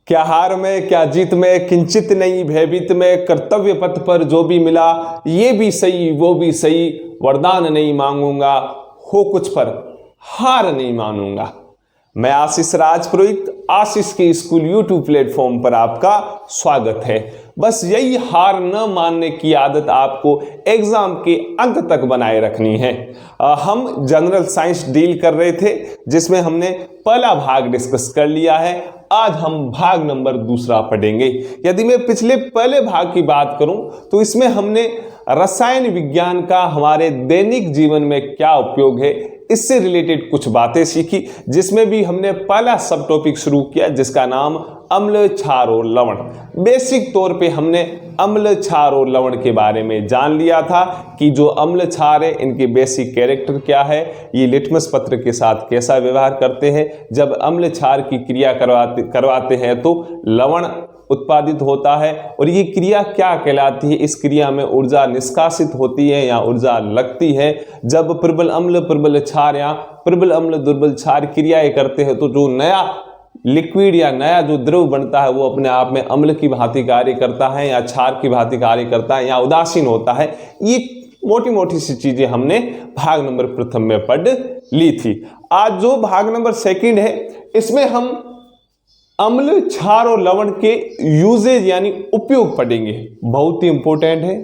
क्या हार में क्या जीत में, किंचित नहीं भयभीत में, कर्तव्य पथ पर जो भी मिला, ये भी सही वो भी सही, वरदान नहीं मांगूंगा, हो कुछ पर हार नहीं मानूंगा। मैं आशीष राजपुरोहित, आशीष के स्कूल यूट्यूब प्लेटफॉर्म पर आपका स्वागत है। बस यही हार न मानने की आदत आपको एग्जाम के अंत तक बनाए रखनी है। हम जनरल साइंस डील कर रहे थे, जिसमें हमने पहला भाग डिस्कस कर लिया है। आज हम भाग नंबर दूसरा पढ़ेंगे। यदि मैं पिछले पहले भाग की बात करूं तो इसमें हमने रसायन विज्ञान का हमारे दैनिक जीवन में क्या उपयोग है, इससे रिलेटेड कुछ बातें सीखी, जिसमें भी हमने पहला सब टॉपिक शुरू किया जिसका नाम अम्ल, क्षार और लवण। बेसिक तौर पे हमने अम्ल, क्षार और लवण के बारे में जान लिया था कि जो अम्ल क्षार है इनके बेसिक कैरेक्टर क्या है, ये लिटमस पत्र के साथ कैसा व्यवहार करते हैं। जब अम्ल क्षार की क्रिया करवाते हैं तो लवण उत्पादित होता है और ये क्रिया क्या कहलाती है, इस क्रिया में ऊर्जा निष्कासित होती है या ऊर्जा लगती है। जब प्रबल अम्ल, प्रबल क्षार या प्रबल अम्ल, दुर्बल क्षार क्रियाएं करते हैं तो जो नया लिक्विड या नया जो द्रव बनता है वो अपने आप में अम्ल की भांति कार्य करता है या क्षार की भांति कार्य करता है या उदासीन होता है। ये मोटी मोटी सी चीजें हमने भाग नंबर प्रथम में पढ़ ली थी। आज जो भाग नंबर सेकंड है इसमें हम अम्ल, क्षार और लवण के यूजेज यानी उपयोग पढ़ेंगे। बहुत ही इंपॉर्टेंट है।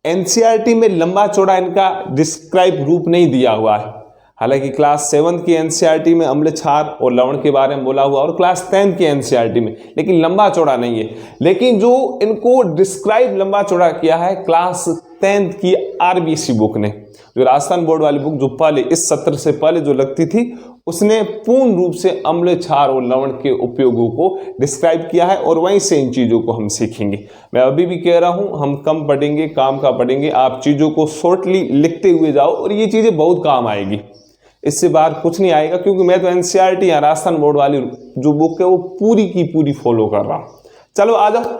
एनसीईआरटी में लंबा चौड़ा इनका डिस्क्राइब रूप नहीं दिया हुआ है। हालांकि क्लास 7 की एनसीईआरटी में अम्ल, क्षार और लवण के बारे में बोला हुआ और क्लास 10 की एनसीईआरटी में, लेकिन लंबा चौड़ा नहीं है। लेकिन जो इनको डिस्क्राइब लंबा चौड़ा किया है क्लास 10 की आरबीसी बुक ने, जो राजस्थान बोर्ड वाली बुक जो पहले इस सत्र से पहले जो लगती थी, उसने पूर्ण रूप से अम्ल, क्षार और लवण के उपयोगों को डिस्क्राइब किया है और वहीं से इन चीज़ों को हम सीखेंगे। मैं अभी भी कह रहा हूं हम कम पढ़ेंगे, काम का पढ़ेंगे। आप चीज़ों को शॉर्टली लिखते हुए जाओ और ये चीज़ें बहुत काम आएगी। इससे बाहर कुछ नहीं आएगा, क्योंकि मैं तो एनसीईआरटी या राजस्थान बोर्ड वाली जो बुक है वो पूरी की पूरी फॉलो कर रहा हूँ। चलो आ जाओ।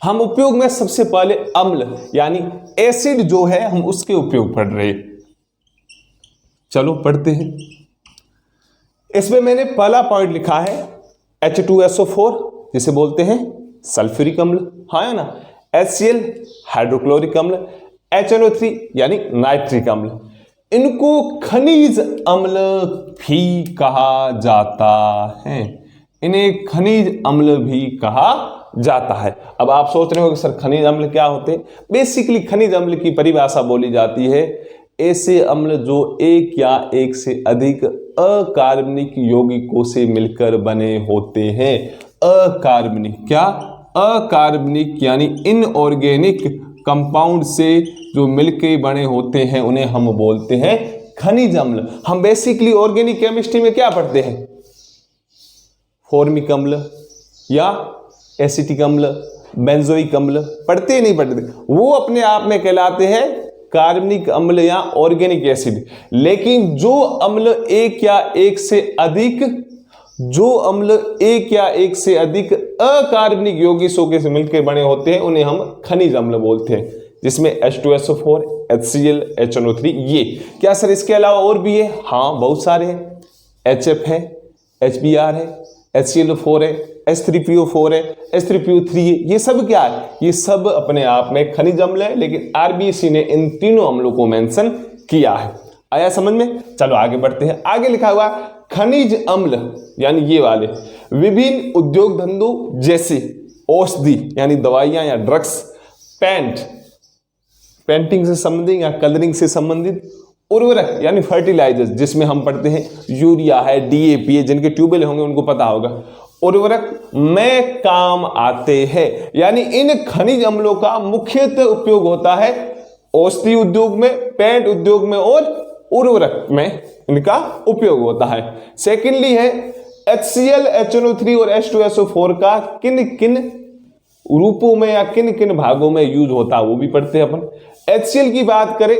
हम उपयोग में सबसे पहले अम्ल यानी एसिड जो है हम उसके उपयोग पढ़ रहे हैं। चलो पढ़ते हैं। इसमें मैंने पहला पॉइंट लिखा है H2SO4, जिसे बोलते हैं सल्फ्यूरिक अम्ल, हाँ ना। HCl हाइड्रोक्लोरिक अम्ल, HNO3 यानी नाइट्रिक अम्ल। इनको खनिज अम्ल भी कहा जाता है। इन्हें खनिज अम्ल भी कहा जाता है। अब आप सोच रहे हो कि सर खनिज अम्ल क्या होते हैं। बेसिकली खनिज अम्ल की परिभाषा बोली जाती है ऐसे अम्ल जो एक या एक से अधिक अकार्बनिक यौगिकों से मिलकर बने होते हैं। अकार्बनिक, क्या? अकार्बनिक यानी इनऑर्गेनिक कंपाउंड से जो मिलकर बने होते हैं उन्हें हम बोलते हैं खनिज अम्ल। हम बेसिकली ऑर्गेनिक केमिस्ट्री में क्या पढ़ते हैं? फॉर्मिक अम्ल या एसिटिक अम्ल, बेंजोइक अम्ल पढ़ते ही नहीं पढ़ते। वो अपने आप में कहलाते हैं कार्बनिक अम्ल या ऑर्गेनिक एसिड। लेकिन जो अम्ल एक या एक से अधिक अकार्बनिक यौगिकों से मिलकर बने होते हैं उन्हें हम खनिज अम्ल बोलते हैं, जिसमें H2SO4, HCl, HNO3 ये। क्या सर इसके अलावा और भी है? हाँ बहुत सारे हैं। HF है, HBr है, HCl4 है, H3PO4 है, H3PO3 है। ये सब क्या है? ये सब अपने आप में खनिज अम्ल है, लेकिन आरबीसी ने इन तीनों अम्लों को मेंशन किया है। आया समझ में? चलो आगे बढ़ते हैं। आगे लिखा हुआ खनिज अम्ल यानी ये वाले विभिन्न उद्योग धंधों जैसे औषधि यानी दवाइयां या ड्रग्स, पेंटिंग से संबंधित या कलरिंग से संबंधित, उर्वरक यानी फर्टिलाइजर्स जिसमें हम पढ़ते हैं यूरिया है, DAP है, जिनके ट्यूबवेल होंगे उनको पता होगा, उर्वरक में काम आते हैं। यानी इन खनिज अम्लों का मुख्यतः उपयोग होता है औषधि उद्योग में, पेंट उद्योग में और उर्वरक में इनका उपयोग होता है। सेकेंडली है HCl, HNO3 और H2SO4 का किन किन रूपों में या किन किन भागों में यूज होता है वो भी पढ़ते हैं अपन। HCl की बात करें,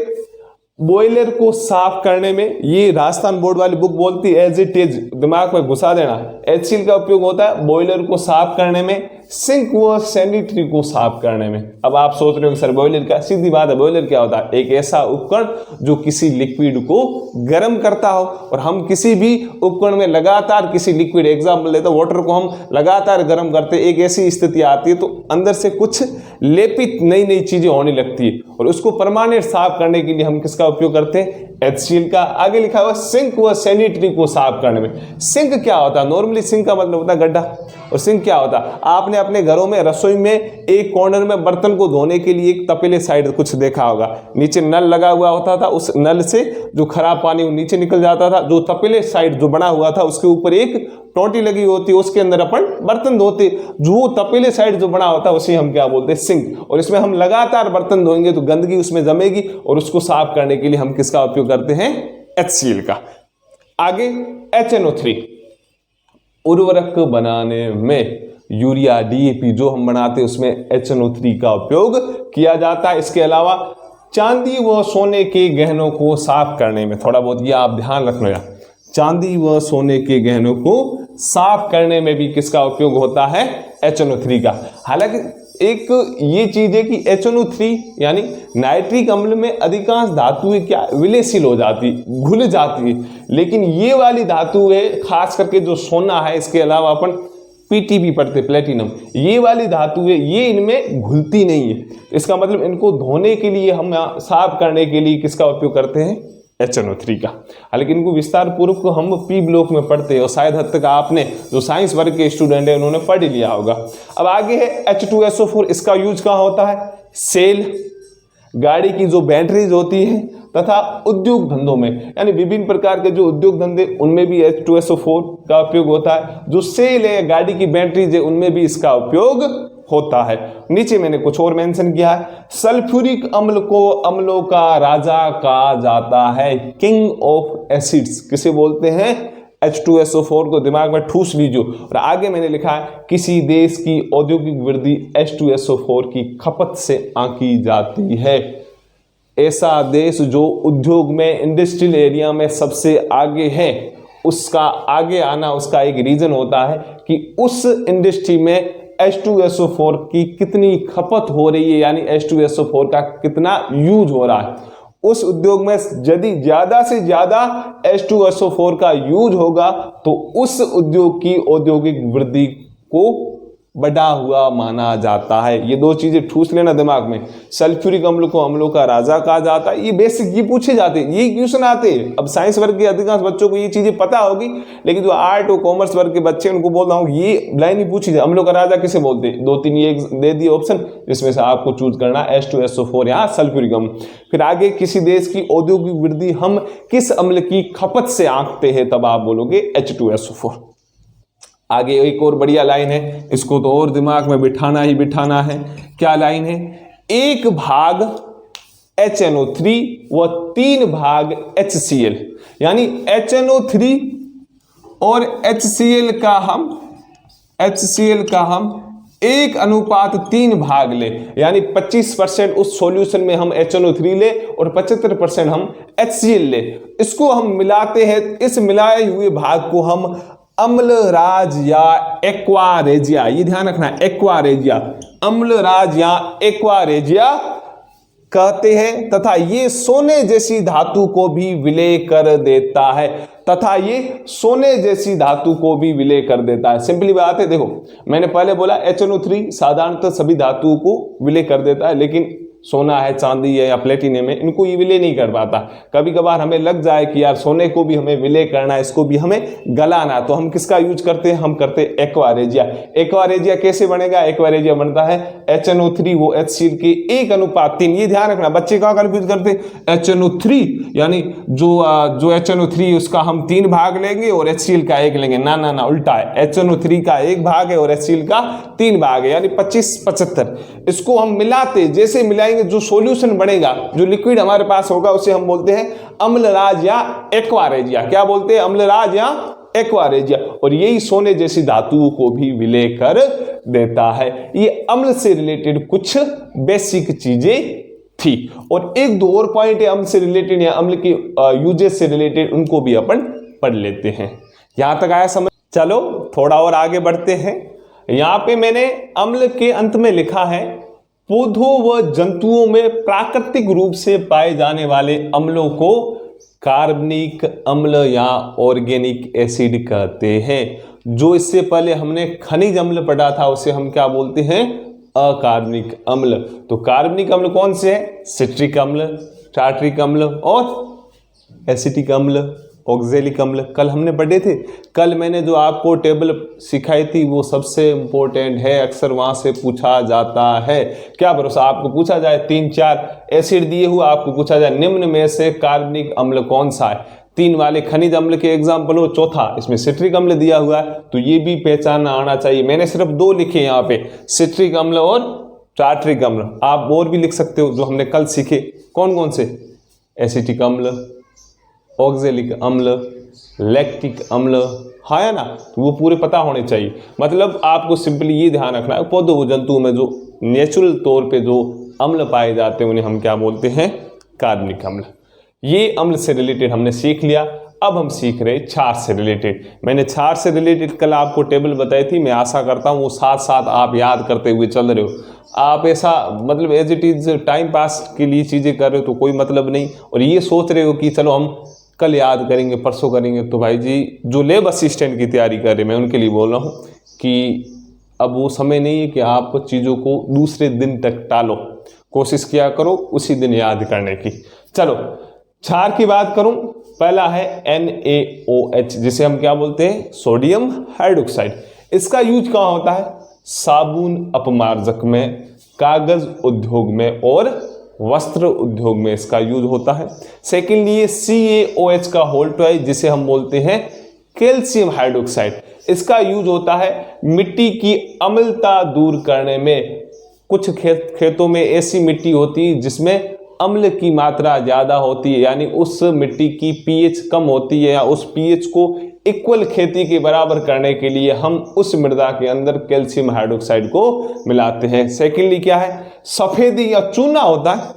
बॉयलर को साफ करने में, ये राजस्थान बोर्ड वाली बुक बोलती है एज इट इज, दिमाग में घुसा देना। HCl का उपयोग होता है बॉयलर को साफ करने में, सिंक व सैनिटरी को साफ करने में। अब आप सोच रहे हो सर बॉयलर का, सीधी बात है, बॉयलर क्या होता है? एक ऐसा उपकरण जो किसी लिक्विड को गर्म करता हो, और हम किसी भी उपकरण में लगातार किसी लिक्विड, एग्जाम्पल लेते हैं वाटर को हम लगातार गर्म करते, एक ऐसी स्थिति आती है तो अंदर से कुछ लेपित नई नई चीजें होने लगती है, और उसको परमानेंट साफ करने के लिए हम किसका उपयोग करते हैं? HCl का। आगे लिखा हुआ सिंक व सैनिटरी को साफ करने में। सिंक क्या होता है? नॉर्मली सिंक का मतलब होता है गड्ढा, और सिंक क्या होता है? आपने अपने घरों में रसोई में एक कॉर्नर में बर्तन को धोने के लिए एक तपेले साइड कुछ देखा होगा, नीचे नल लगा हुआ होता था, उस नल से जो खराब पानी वो नीचे निकल जाता था, जो तपेले साइड जो बना हुआ था उसके ऊपर एक टोटी लगी होती है, उसके अंदर अपन बर्तन धोते, जो तपेले साइड जो बना होता है उसे हम क्या बोलते हैं? सिंक। और इसमें हम लगातार बर्तन धोएंगे तो गंदगी उसमें जमेगी, और उसको साफ करने के लिए हम किसका उपयोग करते हैं? HCl का। आगे HNO3, उर्वरक बनाने में यूरिया, DAP जो हम बनाते हैं उसमें HNO3 का उपयोग किया जाता है। इसके अलावा चांदी व सोने के गहनों को साफ करने में, थोड़ा बहुत ये आप ध्यान रखना, चांदी व सोने के गहनों को साफ करने में भी किसका उपयोग होता है? HNO3 का। हालांकि एक ये चीज है कि HNO3 यानी नाइट्रिक अम्ल में अधिकांश धातुएं क्या विलेयशील हो जाती, घुल जाती है, लेकिन ये वाली धातु है खास करके जो सोना है, इसके अलावा अपन PTB पढ़ते, प्लेटिनम, ये वाली धातु है, ये इनमें घुलती नहीं है। इसका मतलब इनको धोने के लिए, हम साफ करने के लिए किसका उपयोग करते हैं? HNO3 का। हालांकि इनको विस्तार पूर्वक हम P ब्लॉक में पढ़ते हैं, और शायद हद तक आपने जो साइंस वर्ग के स्टूडेंट है उन्होंने पढ़ लिया होगा। अब आगे है H2SO4, इसका यूज कहाँ होता है? सेल, गाड़ी की जो बैटरीज होती है, तथा उद्योग धंधों में, यानी विभिन्न प्रकार के जो उद्योग धंधे उनमें भी H2SO4 का उपयोग होता है। जो सेल है, गाड़ी की बैटरीज है, उनमें भी इसका उपयोग होता है। नीचे मैंने कुछ और मेंशन किया है, सल्फ्यूरिक अम्ल को अम्लों का राजा कहा जाता है, किंग ऑफ एसिड्स किसे बोलते हैं? H2SO4 को दिमाग में ठूस लीजिए। और आगे मैंने लिखा है किसी देश की औद्योगिक वृद्धि H2SO4 की खपत से आंकी जाती है। ऐसा देश जो उद्योग में, इंडस्ट्रियल एरिया में सबसे आगे है, उसका आगे आना, उसका एक रीजन होता है कि उस इंडस्ट्री में H2SO4 की कितनी खपत हो रही है, यानी H2SO4 का कितना यूज हो रहा है। उस उद्योग में यदि ज्यादा से ज्यादा H2SO4 का यूज होगा तो उस उद्योग की औद्योगिक वृद्धि को बढ़ा हुआ माना जाता है। ये दो चीजें ठूस लेना दिमाग में। सल्फ्यूरिक अम्ल को अम्लों का राजा कहा जाता है, ये बेसिक ये पूछे जाते हैं, ये क्वेश्चन आते हैं। अब साइंस वर्ग के अधिकांश बच्चों को ये चीजें पता होगी, लेकिन जो आर्ट और कॉमर्स वर्ग के बच्चे उनको बोल रहा हूँ ये लाइन ही पूछी जाए, अम्लों का राजा किसे बोलते हैं? 2-3 ये दे दिए ऑप्शन, जिसमें से आपको चूज करना H2SO4 या सल्फ्यूरिक अम्ल। फिर आगे किसी देश की औद्योगिक वृद्धि हम किस अम्ल की खपत से आंकते हैं, तब आप बोलोगे H2SO4। आगे एक और बढ़िया लाइन है, इसको तो और दिमाग में बिठाना ही बिठाना है। क्या लाइन है? 1 भाग HNO3 व 3 भाग HCl, यानी HNO3 और HCl का हम 1:3 भाग ले, यानी 25% उस सॉल्यूशन में हम HNO3 ले और 75% हम HCl ले। इसको हम मिलाते हैं, इस मिलाए हुए भाग को हम अम्लराज या एक्वारेजिया, ये ध्यान रखना है, एक्वारेजिया, अम्लराज या एक्वारेजिया कहते हैं, तथा ये सोने जैसी धातु को भी विलय कर देता है, सिंपली बात है। देखो मैंने पहले बोला HNO3 साधारणतः सभी धातुओं को विलय कर देता है, लेकिन सोना है, चांदी है या प्लेटिनम है, इनको ये विलय नहीं कर पाता। कभी कभार हमें लग जाए कि यार सोने को भी हमें विलय करना है, इसको भी हमें गलाना, तो हम किसका यूज करते हैं? हम करते हैं एक्वारेजिया। एक्वारेजिया कैसे बनेगा? एक्वारेजिया बनता है HNO3 वो HCl के 1:3। ये ध्यान रखना, बच्चे कहाँ कंफ्यूज करते हैं? HNO3 यानी जो HNO3 उसका हम 3 भाग लेंगे और HCl का 1 लेंगे, ना ना ना, उल्टा है। HNO3 का 1 भाग है और HCl का 3 भाग है, यानी 25-75। इसको हम मिलाते, जैसे मिलाएंगे जो सॉल्यूशन बनेगा, जो लिक्विड हमारे पास होगा, उसे हम बोलते हैं अम्लराज या एक्वारेजिया। क्या बोलते हैं? अम्लराज या एक्वारेजिया। और यही सोने जैसी धातुओं को भी विलय कर देता है। ये अम्ल से रिलेटेड कुछ बेसिक चीजें थी, और 1-2 और पॉइंट है अम्ल से रिलेटेड या अम्ल के यूजेस से रिलेटेड, उनको भी अपन पढ़ लेते हैं। यहां तक आया समझ? चलो थोड़ा और आगे बढ़ते हैं। यहां पे मैंने अम्ल के अंत में लिखा है पौधों व जंतुओं में प्राकृतिक रूप से पाए जाने वाले अम्लों को कार्बनिक अम्ल या ऑर्गेनिक एसिड कहते हैं। जो इससे पहले हमने खनिज अम्ल पढ़ा था उसे हम क्या बोलते हैं, अकार्बनिक अम्ल। तो कार्बनिक अम्ल कौन से है, सिट्रिक अम्ल, टार्ट्रिक अम्ल और एसिटिक अम्ल, ऑक्जेलिक अम्ल कल हमने पढ़े थे। कल मैंने जो आपको टेबल सिखाई थी वो सबसे इंपॉर्टेंट है, अक्सर वहां से पूछा जाता है। क्या भरोसा आपको पूछा जाए 3-4 एसिड दिए हुए, आपको पूछा जाए निम्न में से कार्बनिक अम्ल कौन सा है, 3 वाले खनिज अम्ल के एग्जाम्पल हो, चौथा इसमें सिट्रिक अम्ल दिया हुआ है, तो ये भी पहचानना आना चाहिए। मैंने सिर्फ 2 लिखे यहाँ पे, सिट्रिक अम्ल और टार्ट्रिक अम्ल, आप और भी लिख सकते हो जो हमने कल सीखे। कौन कौन से, एसिटिक अम्ल, ऑक्जेलिक अम्ल, लैक्टिक अम्ल, हाँ या ना, तो वो पूरे पता होने चाहिए। मतलब आपको सिंपली ये ध्यान रखना है पौधों व जंतुओं में जो नेचुरल तौर पे जो अम्ल पाए जाते हैं उन्हें हम क्या बोलते हैं, कार्बनिक अम्ल। ये अम्ल से रिलेटेड हमने सीख लिया। अब हम सीख रहे क्षार से रिलेटेड। मैंने क्षार से रिलेटेड कल आपको टेबल बताई थी, मैं आशा करता हूँ वो साथ साथ आप याद करते हुए चल रहे हो। आप ऐसा मतलब as it is time pass के लिए चीज़ें कर रहे हो तो कोई मतलब नहीं, और ये सोच रहे हो कि चलो हम कल याद करेंगे परसों करेंगे, तो भाई जी जो लेब असिस्टेंट की तैयारी कर रहे हैं मैं उनके लिए बोल रहा हूँ कि अब वो समय नहीं है कि आप चीज़ों को दूसरे दिन तक टालो, कोशिश किया करो उसी दिन याद करने की। चलो क्षार की बात करूं, पहला है NaOH जिसे हम क्या बोलते हैं, सोडियम हाइड्रोक्साइड। इसका यूज कहाँ होता है, साबुन अपमार्जक में, कागज उद्योग में और वस्त्र उद्योग में इसका यूज होता है। सेकेंडली CaOH का होल ट्वाइस जिसे हम बोलते हैं कैल्शियम हाइड्रोक्साइड, इसका यूज होता है मिट्टी की अम्लता दूर करने में। कुछ खेतों में ऐसी मिट्टी होती है जिसमें अम्ल की मात्रा ज़्यादा होती है, यानी उस मिट्टी की pH कम होती है, या उस pH को इक्वल खेती के बराबर करने के लिए हम उस मृदा के अंदर कैल्शियम हाइड्रोक्साइड को मिलाते हैं। सेकेंडली क्या है, सफ़ेदी या चूना होता है,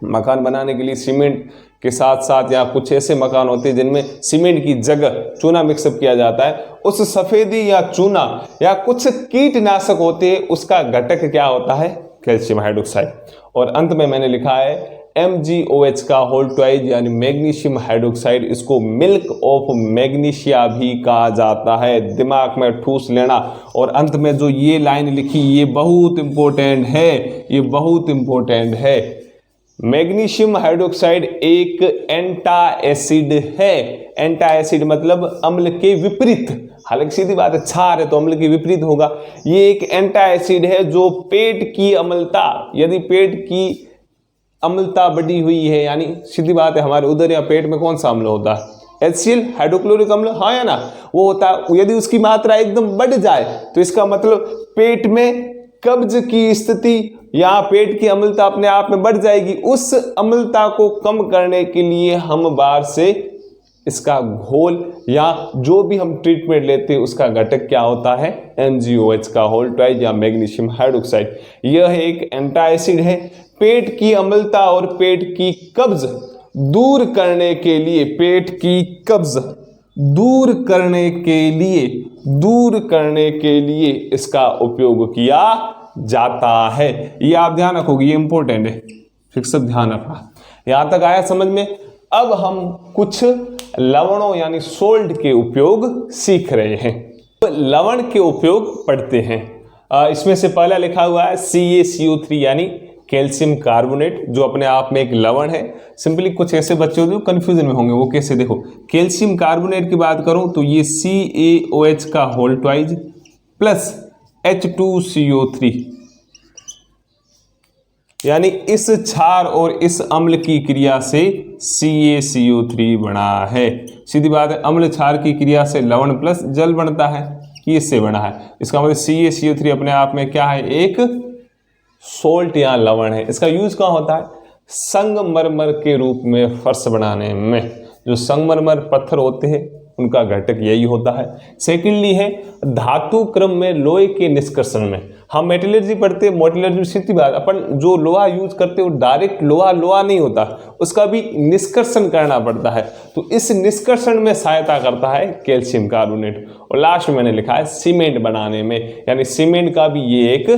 मकान बनाने के लिए सीमेंट के साथ साथ या कुछ ऐसे मकान होते हैं जिनमें सीमेंट की जगह चूना मिक्सअप किया जाता है, उस सफ़ेदी या चूना या कुछ कीटनाशक होते हैं उसका घटक क्या होता है, कैल्शियम हाइड्रोक्साइड। और अंत में मैंने लिखा है MgOH का होल ट्वाइस यानी मैग्नीशियम हाइड्रोक्साइड, इसको मिल्क ऑफ मैग्नीशिया भी कहा जाता है, दिमाग में ठूस लेना। और अंत में जो ये लाइन लिखी ये बहुत इंपॉर्टेंट है, ये बहुत इंपॉर्टेंट है। मैग्नीशियम हाइड्रोक्साइड एक एंटा एसिड है। एंटा एसिड मतलब अम्ल के विपरीत, हालांकि सीधी बात है क्षार है तो अम्ल के विपरीत होगा। ये एक एंटा एसिड है जो पेट की अम्लता, यदि पेट की अम्लता बढ़ी हुई है, यानी सीधी बात है हमारे उदर या पेट में कौन सा अम्ल होता है, HCl हाइड्रोक्लोरिक अम्ल, हाँ या ना, वो होता है। यदि उसकी मात्रा एकदम बढ़ जाए तो इसका मतलब पेट में कब्ज की स्थिति या पेट की अम्लता अपने आप में बढ़ जाएगी। उस अम्लता को कम करने के लिए हम बाहर से इसका घोल या जो भी हम ट्रीटमेंट लेते हैं उसका घटक क्या होता है, MgOH का होल ट्वाइस या मैग्नीशियम हाइड्रोक्साइड। यह एक एंटा एसिड है। पेट की अम्लता और पेट की कब्ज दूर करने के लिए, पेट की कब्ज दूर करने के लिए इसका उपयोग किया जाता है। ये आप ध्यान रखोगे, ये इंपॉर्टेंट है, फिर सब ध्यान रखना। यहां तक आया समझ में। अब हम कुछ लवणों यानी सोल्ट के उपयोग सीख रहे हैं। तो लवण के उपयोग पढ़ते हैं। इसमें से पहला लिखा हुआ है CaCO3 यानी कैल्शियम कार्बोनेट, जो अपने आप में एक लवण है। सिंपली कुछ ऐसे बच्चे होते हैं कंफ्यूजन में होंगे, वो कैसे, देखो कैल्शियम कार्बोनेट की बात करूं तो ये CaOH का होल ट्वाइस प्लस H2CO3, यानी इस क्षार और इस अम्ल की क्रिया से CaCO3 बना है। सीधी बात है, अम्ल क्षार की क्रिया से लवण प्लस जल बनता है, ये इससे बना है। इसका मतलब CaCO3 अपने आप में क्या है, एक सोल्ट या लवण है। इसका यूज कहाँ होता है, संगमरमर के रूप में फर्श बनाने में। जो संगमरमर पत्थर होते हैं उनका घटक यही होता है। सेकेंडली है धातु क्रम में लोहे के निष्कर्षण में। हम मेटलर्जी पढ़ते हैं, मेटलर्जी सीधी बात, अपन जो लोहा यूज करते हैं वो डायरेक्ट लोहा नहीं होता, उसका भी निष्कर्षण करना पड़ता है। तो इस निष्कर्षण में सहायता करता है कैल्शियम कार्बोनेट। और लास्ट में मैंने लिखा है सीमेंट बनाने में, यानी सीमेंट का भी ये एक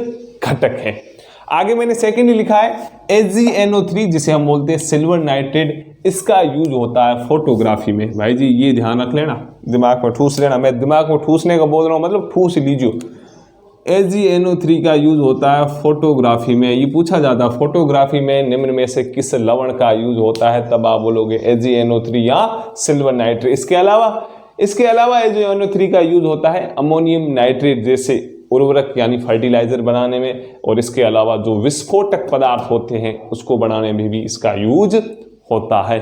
घटक है। आगे मैंने सेकेंडली लिखा है AgNO3 जिसे हम बोलते हैं सिल्वर नाइट्रेट, इसका यूज होता है फोटोग्राफी में। भाई जी ये ध्यान रख लेना, दिमाग में ठूस लेना, मैं दिमाग में ठूसने का बोल रहा हूँ मतलब ठूस लीजिए। AgNO3 का यूज होता है फोटोग्राफी में। ये पूछा जाता है फोटोग्राफी में निम्न में से किस लवण का यूज होता है, तब आप बोलोगे AgNO3 या सिल्वर नाइट्रेट। इसके अलावा AgNO3 का यूज होता है अमोनियम नाइट्रेट जैसे उर्वरक यानी फर्टिलाइजर बनाने में, और इसके अलावा जो विस्फोटक पदार्थ होते हैं उसको बनाने में भी इसका यूज होता है।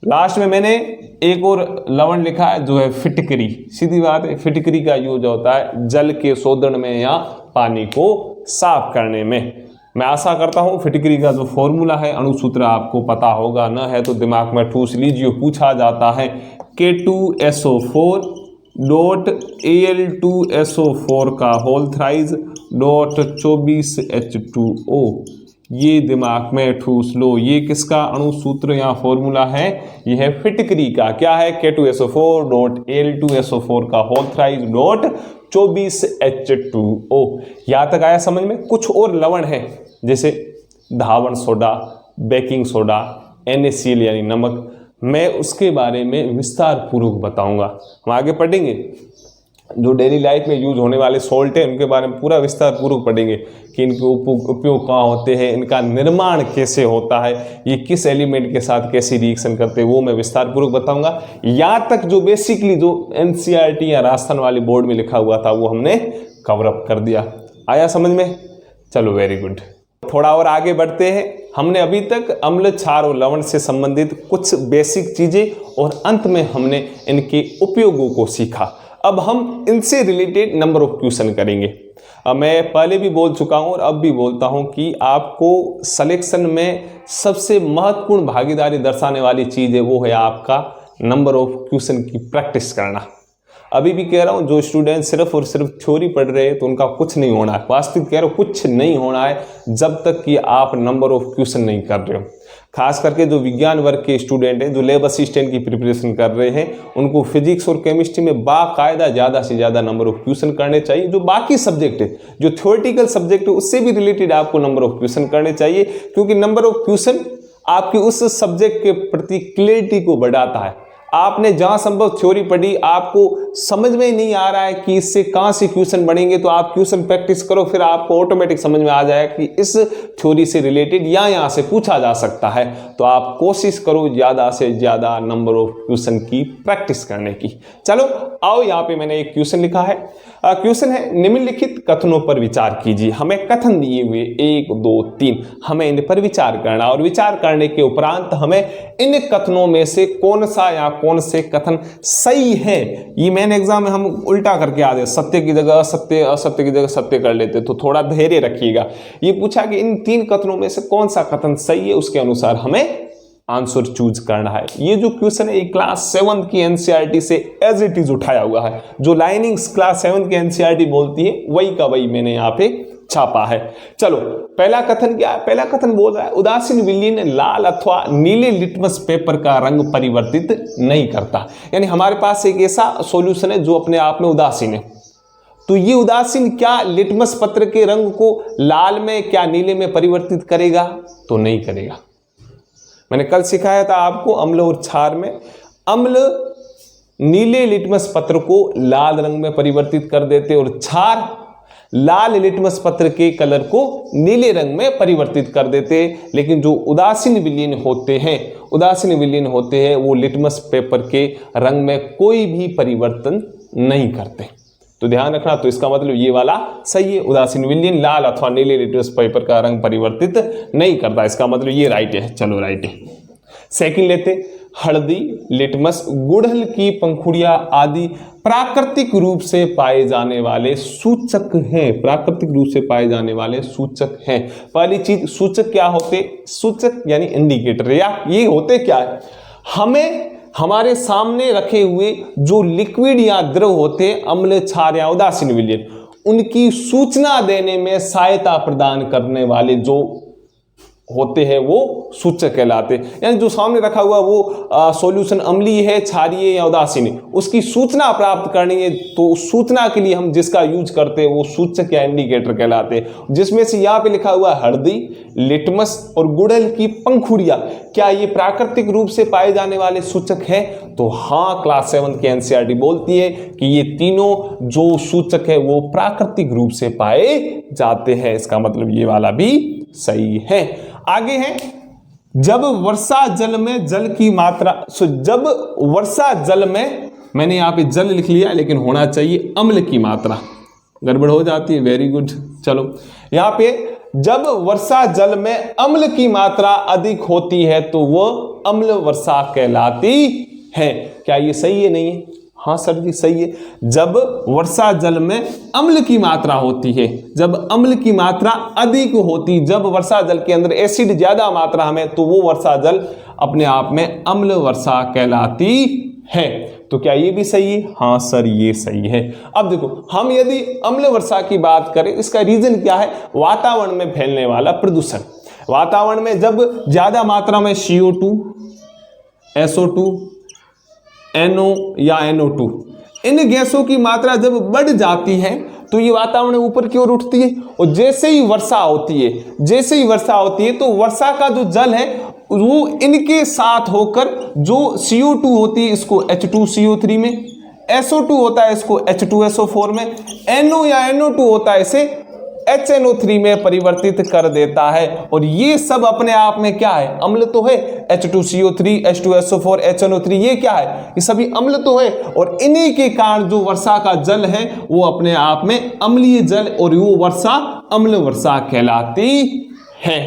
लास्ट में मैंने एक और लवण लिखा है जो है फिटकरी। सीधी बात है, फिटकरी का यूज होता है जल के शोधन में या पानी को साफ करने में। मैं आशा करता हूँ फिटकरी का जो फॉर्मूला है, अणुसूत्र आपको पता होगा, न है तो दिमाग में ठूस लीजिए। पूछा जाता है K2SO4 डॉट Al2SO4 का होल थ्राइज डॉट 24H2O। ये दिमाग में ठूस लो, ये किसका अणुसूत्र या फॉर्मूला है, ये है फिटकरी का। क्या है? K2SO4 डॉट Al2SO4 का होल थ्राइज डॉट 24H2O। यहाँ तक आया समझ में? कुछ और लवण है जैसे धावन सोडा, बेकिंग सोडा, NaCl यानी नमक, मैं उसके बारे में विस्तार पूर्वक बताऊंगा। हम आगे पढ़ेंगे जो डेली लाइफ में यूज होने वाले सॉल्ट हैं उनके बारे में पूरा विस्तार पूर्वक पढ़ेंगे कि इनके उपयोग कहाँ होते हैं, इनका निर्माण कैसे होता है, ये किस एलिमेंट के साथ कैसी रिएक्शन करते हैं, वो मैं विस्तार पूर्वक बताऊंगा। यहाँ तक जो बेसिकली जो NCERT या राजस्थान वाली बोर्ड में लिखा हुआ था वो हमने कवर अप कर दिया। आया समझ में? चलो वेरी गुड। थोड़ा और आगे बढ़ते हैं। हमने अभी तक अम्ल, क्षार और लवण से संबंधित कुछ बेसिक चीजें और अंत में हमने इनके उपयोगों को सीखा। अब हम इनसे रिलेटेड नंबर ऑफ क्वेश्चन करेंगे। अब मैं पहले भी बोल चुका हूं और अब भी बोलता हूं कि आपको सिलेक्शन में सबसे महत्वपूर्ण भागीदारी दर्शाने वाली चीज है वो है आपका नंबर ऑफ क्वेश्चन की प्रैक्टिस करना। अभी भी कह रहा हूं जो स्टूडेंट सिर्फ और सिर्फ थ्योरी पढ़ रहे हैं तो उनका कुछ नहीं होना है। वास्तविक कह रहा हूं कुछ नहीं होना है जब तक कि आप नंबर ऑफ क्वेश्चन नहीं कर रहे हो। खास करके जो विज्ञान वर्ग के स्टूडेंट हैं, जो लैब असिस्टेंट की प्रिपरेशन कर रहे हैं, उनको फिजिक्स और केमिस्ट्री में बाकायदा ज़्यादा से ज़्यादा नंबर ऑफ क्वेश्चन करने चाहिए। जो बाकी सब्जेक्ट है, जो थ्योरेटिकल सब्जेक्ट है, उससे भी रिलेटेड आपको नंबर ऑफ क्वेश्चन करने चाहिए, क्योंकि नंबर ऑफ क्वेश्चन आपकी उस सब्जेक्ट के प्रति क्लियरिटी को बढ़ाता है। आपने जहां संभव थ्योरी पढ़ी, आपको समझ में नहीं आ रहा है कि इससे कहां से क्वेश्चन बनेंगे, तो आप क्वेश्चन प्रैक्टिस करो, फिर आपको ऑटोमेटिक समझ में आ जाएगा कि इस थ्योरी से रिलेटेड यहां से पूछा जा सकता है। तो आप कोशिश करो ज्यादा से ज्यादा नंबर ऑफ क्वेश्चन की प्रैक्टिस करने की। चलो आओ, यहां पे मैंने एक क्वेश्चन लिखा है। क्वेश्चन है निम्नलिखित कथनों पर विचार कीजिए। हमें कथन दिए हुए 1 2 3, हमें इन पर विचार करना, और विचार करने के उपरांत हमें इन कथनों में से कौन सा या कौन से कथन सही है। ये मेन एग्जाम में हम उल्टा करके आ गए, सत्य की जगह असत्य, असत्य की जगह सत्य कर लेते, तो थोड़ा धैर्य रखिएगा। ये पूछा कि इन 3 कथनों में से कौन सा कथन सही है, उसके अनुसार हमें आंसर चूज करना है। ये जो क्वेश्चन है ये क्लास 7 की एनसीईआरटी से एज इट इज उठाया हुआ है। जो लाइनिंग्स क्लास 7 की एनसीईआरटी बोलती है वही का वही मैंने यहाँ पे छापा है। चलो पहला कथन क्या है? पहला कथन बोल रहा है उदासीन विलीन लाल अथवा नीले लिटमस पेपर का रंग परिवर्तित नहीं करता। यानी हमारे पास एक ऐसा सॉल्यूशन है जो अपने आप में उदासीन है, तो ये उदासीन क्या लिटमस पत्र के रंग को लाल में क्या नीले में परिवर्तित करेगा? तो नहीं करेगा। मैंने कल सिखाया था आपको अम्ल और क्षार में, अम्ल नीले लिटमस पत्र को लाल रंग में परिवर्तित कर देते और क्षार लाल लिटमस पत्र के कलर को नीले रंग में परिवर्तित कर देते। लेकिन जो उदासीन विलीन होते हैं वो लिटमस पेपर के रंग में कोई भी परिवर्तन नहीं करते। तो ध्यान रखना, तो इसका मतलब ये वाला सही है, उदासीन विलीन लाल अथवा नीले लिटमस पेपर का रंग परिवर्तित नहीं करता, इसका मतलब ये राइट है। चलो राइट है। सेकंड लेते, हल्दी, लिटमस, गुड़हल की पंखुड़ियां आदि प्राकृतिक रूप से पाए जाने वाले सूचक हैं। प्राकृतिक रूप से पाए जाने वाले सूचक हैं। पहली चीज, सूचक क्या होते? सूचक यानी इंडिकेटर, या ये होते क्या है? हमें हमारे सामने रखे हुए जो लिक्विड या द्रव होते हैं, अम्ल, क्षार या उदासीन विलयन, उनकी सूचना देने में सहायता प्रदान करने वाले जो होते हैं वो सूचक कहलाते हैं। यानी जो सामने रखा हुआ वो सॉल्यूशन अम्लीय है, क्षारीय या उदासीन है, उसकी सूचना प्राप्त करनी है तो उस सूचना के लिए हम जिसका यूज करते हैं वो सूचक या इंडिकेटर कहलाते हैं। जिसमें से यहाँ पे लिखा हुआ हल्दी, लिटमस और गुड़हल की पंखुड़ियां, क्या ये प्राकृतिक रूप से पाए जाने वाले सूचक है? तो हाँ, क्लास 7 की एनसीईआरटी बोलती है कि ये तीनों जो सूचक है वो प्राकृतिक रूप से पाए जाते हैं। इसका मतलब ये वाला भी सही है। आगे है, जब वर्षा जल में जल की मात्रा, जब वर्षा जल में, मैंने यहां पे जल लिख लिया लेकिन होना चाहिए अम्ल की मात्रा, गड़बड़ हो जाती है। Very good. चलो यहां पे जब वर्षा जल में अम्ल की मात्रा अधिक होती है तो वह अम्ल वर्षा कहलाती है। क्या ये सही है? नहीं है? हाँ सर जी सही है। जब वर्षा जल में अम्ल की मात्रा होती है, जब अम्ल की मात्रा अधिक होती, जब वर्षा जल के अंदर एसिड ज्यादा मात्रा में, तो वो वर्षा जल अपने आप में अम्ल वर्षा कहलाती है। तो क्या ये भी सही है? हाँ सर ये सही है। अब देखो, हम यदि अम्ल वर्षा की बात करें, इसका रीजन क्या है? वातावरण में फैलने वाला प्रदूषण। वातावरण में जब ज्यादा मात्रा में CO2, SO2, NO या NO2, इन गैसों की मात्रा जब बढ़ जाती है तो ये वातावरण ऊपर की ओर उठती है, और जैसे ही वर्षा होती है, तो वर्षा का जो जल है वो इनके साथ होकर जो CO2 होती है इसको H2CO3 में, SO2 होता है इसको H2SO4 में, NO या NO2 होता है इसे HNO3 में परिवर्तित कर देता है। और ये सब अपने आप में क्या है? अम्ल तो है। H2CO3, H2SO4, HNO3 ये क्या है? ये सभी अम्ल तो है, और इन्हीं के कारण जो वर्षा का जल है वो अपने आप में अम्लीय जल, और वो वर्षा अम्ल वर्षा कहलाती है।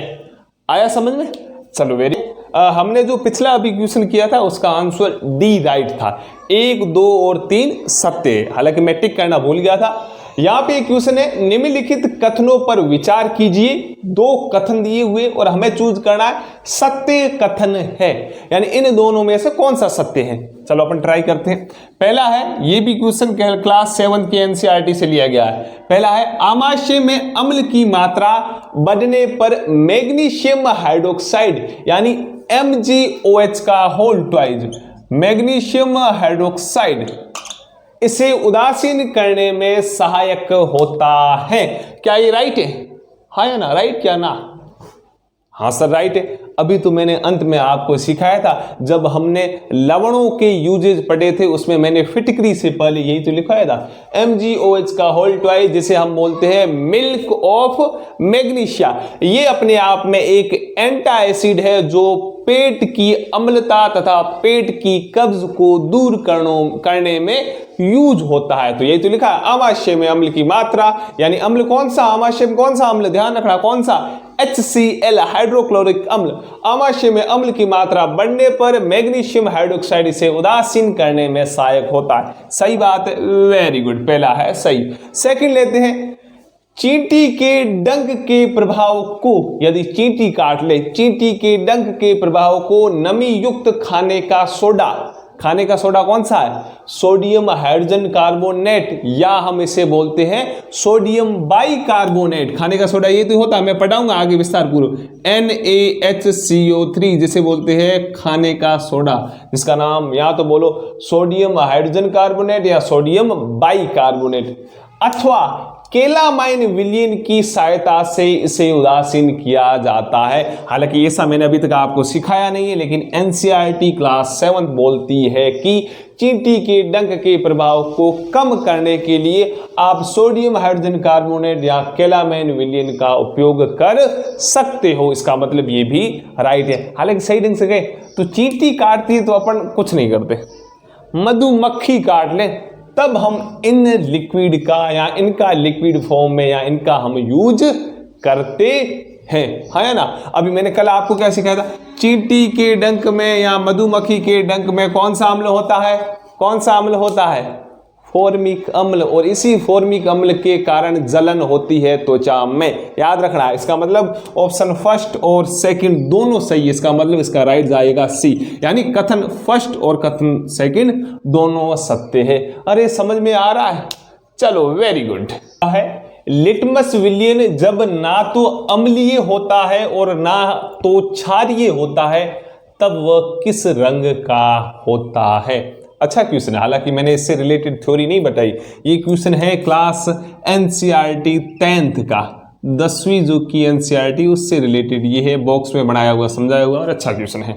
आया समझ में? चलो वेरी, हमने जो पिछला अभी क्वेश्चन किया था उसका आंसर डी राइट था। 1, 2 और 3 सत्य है। हालांकि मैं टिक करना भूल गया था। यहाँ पे एक क्वेश्चन है, निम्नलिखित कथनों पर विचार कीजिए। 2 कथन दिए हुए और हमें चूज करना है सत्य कथन है, यानी इन दोनों में से कौन सा सत्य है। चलो अपन ट्राई करते हैं। पहला है, ये भी क्वेश्चन क्लास 7 की एनसीईआरटी से लिया गया है। पहला है, आमाशय में अम्ल की मात्रा बढ़ने पर मैग्नीशियम हाइड्रोक्साइड यानी MgOH का होल ट्वाइज, मैग्नीशियम हाइड्रोक्साइड इसे उदासीन करने में सहायक होता है। क्या ये राइट है? हाँ या ना? राइट क्या ना? हाँ सर राइट है। अभी तो मैंने अंत में आपको सिखाया था, जब हमने लवणों के यूजेज पढ़े थे उसमें मैंने फिटकरी से पहले यही तो लिखाया था, MgOH का होल ट्वाइस, जिसे हम बोलते हैं मिल्क ऑफ मैग्नीशिया। ये अपने आप में एक एंटा एसिड है जो पेट की अम्लता तथा पेट की कब्ज को दूर करने में यूज होता है। तो यही तो लिखा है, आमाशय में अम्ल की मात्रा, यानी अम्ल कौन सा? आमाशय में कौन सा अम्ल? ध्यान रखना कौन सा? HCl हाइड्रोक्लोरिक अम्ल। आमाशय में अम्ल की मात्रा बढ़ने पर मैग्नीशियम हाइड्रोक्साइड इसे उदासीन करने में सहायक होता है। सही बात है, वेरी गुड, पहला है सही। सेकंड लेते हैं, चींटी के डंक के प्रभाव को, यदि चींटी काट ले, चींटी के डंक के प्रभाव को नमी युक्त खाने का सोडा कौन सा है? सोडियम हाइड्रोजन कार्बोनेट, या हम इसे बोलते हैं सोडियम बाइकार्बोनेट। खाने का सोडा ये तो होता है, मैं पढ़ाऊंगा आगे विस्तार पूर्व। NaHCO3 जिसे बोलते हैं खाने का सोडा, जिसका नाम या तो बोलो सोडियम हाइड्रोजन कार्बोनेट या सोडियम बाइकार्बोनेट, अथवा केलामाइन विलयन की सहायता से इसे उदासीन किया जाता है। हालांकि ऐसा मैंने अभी तक आपको सिखाया नहीं है, लेकिन एनसीईआरटी क्लास 7 बोलती है कि चींटी के डंक के प्रभाव को कम करने के लिए आप सोडियम हाइड्रोजन कार्बोनेट या केलामाइन विलयन का उपयोग कर सकते हो। इसका मतलब ये भी राइट है। हालांकि सही ढंग से गए तो चींटी काटती है तो अपन कुछ नहीं करते, मधुमक्खी काट ले तब हम इन लिक्विड का या इनका लिक्विड फॉर्म में या इनका हम यूज करते हैं, है ना। अभी मैंने कल आपको क्या सिखाया था, चींटी के डंक में या मधुमक्खी के डंक में कौन सा अम्ल होता है? कौन सा अम्ल होता है? फॉर्मिक अम्ल, और इसी फॉर्मिक अम्ल के कारण जलन होती है त्वचा में। याद रखना है, इसका मतलब ऑप्शन फर्स्ट और सेकंड दोनों सही है। इसका मतलब इसका राइट जाएगा सी, यानी कथन फर्स्ट और कथन सेकंड दोनों सत्य है। अरे समझ में आ रहा है, चलो वेरी गुड है। लिटमस विलियन जब ना तो अम्लीय होता है और ना तो क्षारीय होता है, तब वह किस रंग का होता है? अच्छा क्वेश्चन है, हालांकि मैंने इससे रिलेटेड थ्योरी नहीं बताई। ये क्वेश्चन है क्लास एनसीईआरटी 10th का, 10वीं जो की एनसीईआरटी उससे रिलेटेड ये है, बॉक्स में बनाया हुआ समझाया हुआ और अच्छा क्वेश्चन है।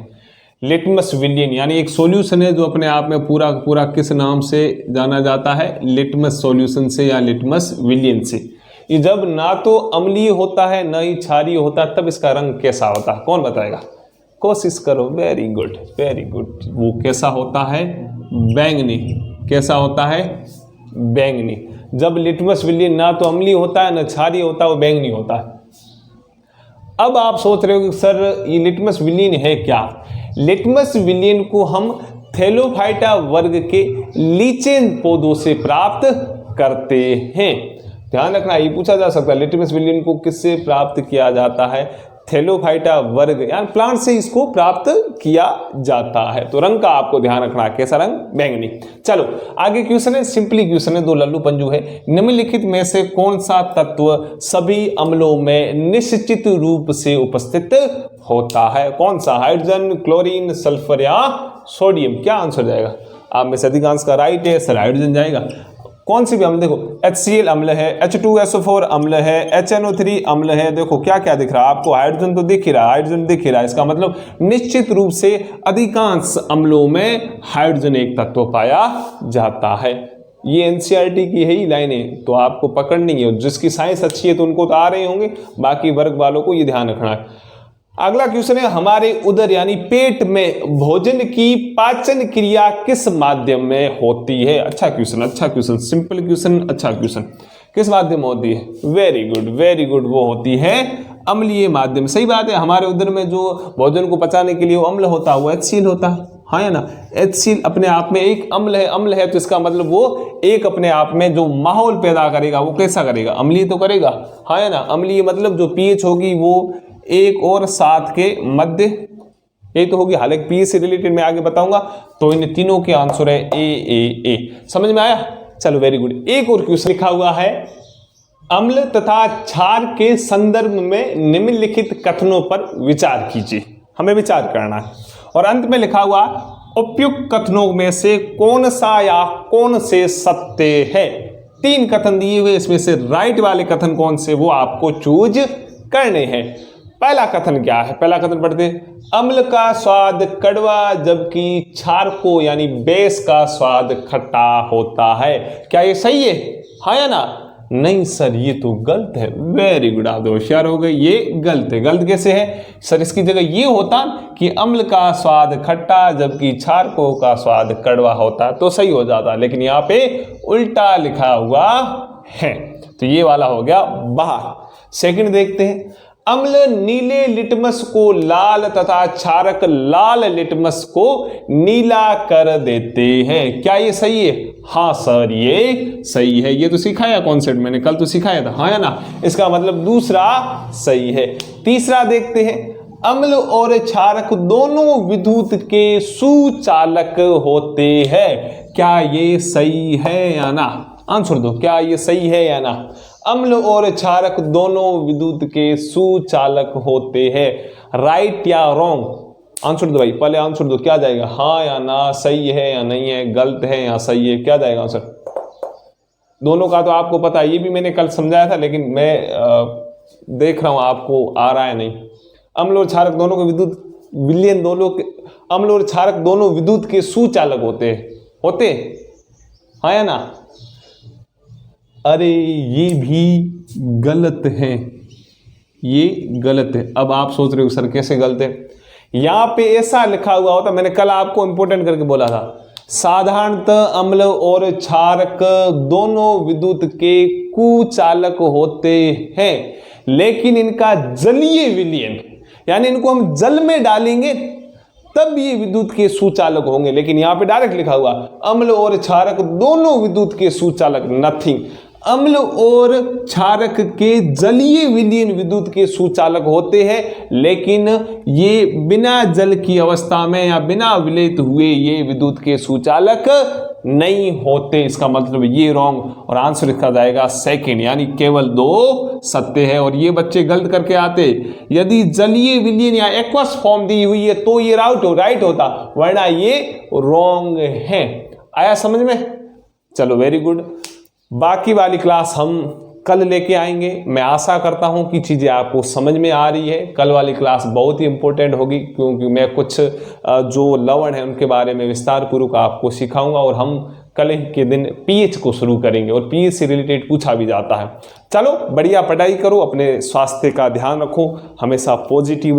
लिटमस विलियन यानी एक सॉल्यूशन है जो अपने आप में पूरा पूरा किस नाम से जाना जाता है? लिटमस सॉल्यूशन से या लिटमस विलियन से। ये जब ना तो अम्लीय होता है ना ही क्षारीय होता, तब इसका रंग कैसा होता है? कौन बताएगा? कोशिश करो। Very good very good. वो कैसा होता है? बैंगनी। कैसा होता है? बैंगनी। जब लिटमस विलियन ना तो अम्लीय होता है ना क्षारीय होता है, वो बैंगनी होता है। अब आप सोच रहे हो कि सर ये लिटमस विलियन है क्या? लिटमस विलियन को हम थैलोफाइटा वर्ग के लीचेन पौधों से प्राप्त करते हैं। ध्यान रखना, ये पूछा जा सकता है लिटमस विलियन को किससे प्राप्त किया जाता है? थैलोफाइटा वर्ग यानी प्लांट से इसको प्राप्त किया जाता है। तो रंग का आपको ध्यान रखना है, कैसा रंग? बैंगनी। चलो आगे क्वेश्चन है, सिंपली क्वेश्चन है, दो लल्लू पंजू है। निम्नलिखित में से कौन सा तत्व सभी अम्लों में निश्चित रूप से उपस्थित होता है? कौन सा? हाइड्रोजन, क्लोरीन, सल्फर या सोडियम? क्या आंसर जाएगा? आप में से अधिकांश का राइट है सर, हाइड्रोजन जाएगा। कौन सी भी अम्ल? देखो HCl अम्ल है, H2SO4 अम्ल है, HNO3 अम्ल है। देखो क्या क्या दिख रहा है आपको? हाइड्रोजन तो दिख ही रहा है, हाइड्रोजन दिख ही रहा है। इसका मतलब निश्चित रूप से अधिकांश अम्लों में हाइड्रोजन एक तत्व पाया जाता है। ये एनसीईआरटी की है ही लाइनें, तो आपको पकड़नी है। जिसकी साइंस अच्छी है तो उनको तो आ रहे होंगे, बाकी वर्ग वालों को ये ध्यान रखना है। अगला क्वेश्चन है, हमारे उदर यानी पेट में भोजन की पाचन क्रिया किस माध्यम में होती है? अच्छा क्वेश्चन, सिंपल क्वेश्चन, अच्छा क्वेश्चन। किस माध्यम में होती है? वेरी गुड, वो होती है अम्लीय माध्यम। सही बात है, हमारे उदर में जो भोजन को पचाने के लिए वो अम्ल होता है वो HCl होता है, हाँ या ना? HCl अपने आप में एक अम्ल है, तो इसका मतलब वो एक अपने आप में जो माहौल पैदा करेगा वो कैसा करेगा? अम्लीय तो करेगा, हाँ या ना? अम्लीय मतलब जो pH होगी वो 1 और 7 के मध्य, ये तो होगी। हालांकि पीएच से रिलेटेड मैं आगे बताऊंगा। तो इन तीनों के आंसर है ए। समझ में आया? चलो वेरी गुड। एक और क्वेश्चन लिखा हुआ है, अम्ल तथा क्षार के संदर्भ में निम्नलिखित कथनों पर विचार कीजिए। हमें विचार करना है। और अंत में लिखा हुआ, उपयुक्त कथनों में से कौन सा या कौन से सत्य है? 3 कथन दिए हुए, इसमें से राइट वाले कथन कौन से वो आपको चूज करने हैं। पहला कथन क्या है? पहला कथन पढ़ते हैं, अम्ल का स्वाद कड़वा जबकि क्षार को यानी बेस का स्वाद खट्टा होता है। क्या ये सही है? हाँ या ना? नहीं सर, ये तो गलत है। वेरी गुड, आप होशियार हो गए। ये गलत है। गलत कैसे है सर? इसकी जगह ये होता कि अम्ल का स्वाद खट्टा जबकि क्षारकों का स्वाद कड़वा होता, तो सही हो जाता। लेकिन यहाँ पे उल्टा लिखा हुआ है, तो ये वाला हो गया बाहर। सेकंड देखते हैं, अम्ल नीले लिटमस को लाल तथा क्षारक लाल लिटमस को नीला कर देते हैं। क्या ये सही है? हाँ सर, ये सही है। ये तो सिखाया कॉन्सेप्ट मैंने, कल तो सिखाया था, हाँ या ना? इसका मतलब दूसरा सही है। तीसरा देखते हैं, अम्ल और क्षारक दोनों विद्युत के सुचालक होते हैं। क्या ये सही है या ना? आंसर दो, क्या ये सही है या ना? अम्ल और क्षारक दोनों विद्युत के सुचालक होते हैं। राइट या रॉन्ग? आंसर दो भाई, पहले आंसर दो। क्या जाएगा? हाँ या ना? सही है या नहीं है? गलत है या सही है? क्या जाएगा आंसर? दोनों का तो आपको पता है, ये भी मैंने कल समझाया था, लेकिन मैं देख रहा हूं आपको आ रहा है नहीं। अम्ल और क्षारक दोनों के अम्ल और क्षारक दोनों विद्युत के सुचालक होते हाँ या ना? अरे ये भी गलत है, ये गलत है। अब आप सोच रहे हो सर कैसे गलत है? यहां पे ऐसा लिखा हुआ होता, मैंने कल आपको इंपोर्टेंट करके बोला था, साधारणतः अम्ल और क्षारक दोनों विद्युत के कुचालक होते हैं, लेकिन इनका जलीय विलयन यानी इनको हम जल में डालेंगे तब ये विद्युत के सुचालक होंगे। लेकिन यहाँ पे डायरेक्ट लिखा हुआ अम्ल और क्षारक दोनों विद्युत के सुचालक, नथिंग। अम्ल और क्षारक के जलीय विलयन विद्युत के सुचालक होते हैं, लेकिन ये बिना जल की अवस्था में या बिना विलयित हुए ये विद्युत के सुचालक नहीं होते। इसका मतलब ये रॉन्ग और आंसर लिखा जाएगा सेकंड, यानी केवल 2 सत्य है। और ये बच्चे गलत करके आते, यदि जलीय विलयन या एक्वस फॉर्म दी हुई है तो ये राइट होता, वरना ये रॉन्ग है। आया समझ में? चलो वेरी गुड। बाकी वाली क्लास हम कल लेके आएंगे। मैं आशा करता हूं कि चीज़ें आपको समझ में आ रही है। कल वाली क्लास बहुत ही इंपॉर्टेंट होगी, क्योंकि मैं कुछ जो लवण है उनके बारे में विस्तार पूर्वक आपको सिखाऊंगा और हम कल के दिन पीएच को शुरू करेंगे और पीएच से रिलेटेड पूछा भी जाता है। चलो बढ़िया पढ़ाई करो, अपने स्वास्थ्य का ध्यान रखो, हमेशा पॉजिटिव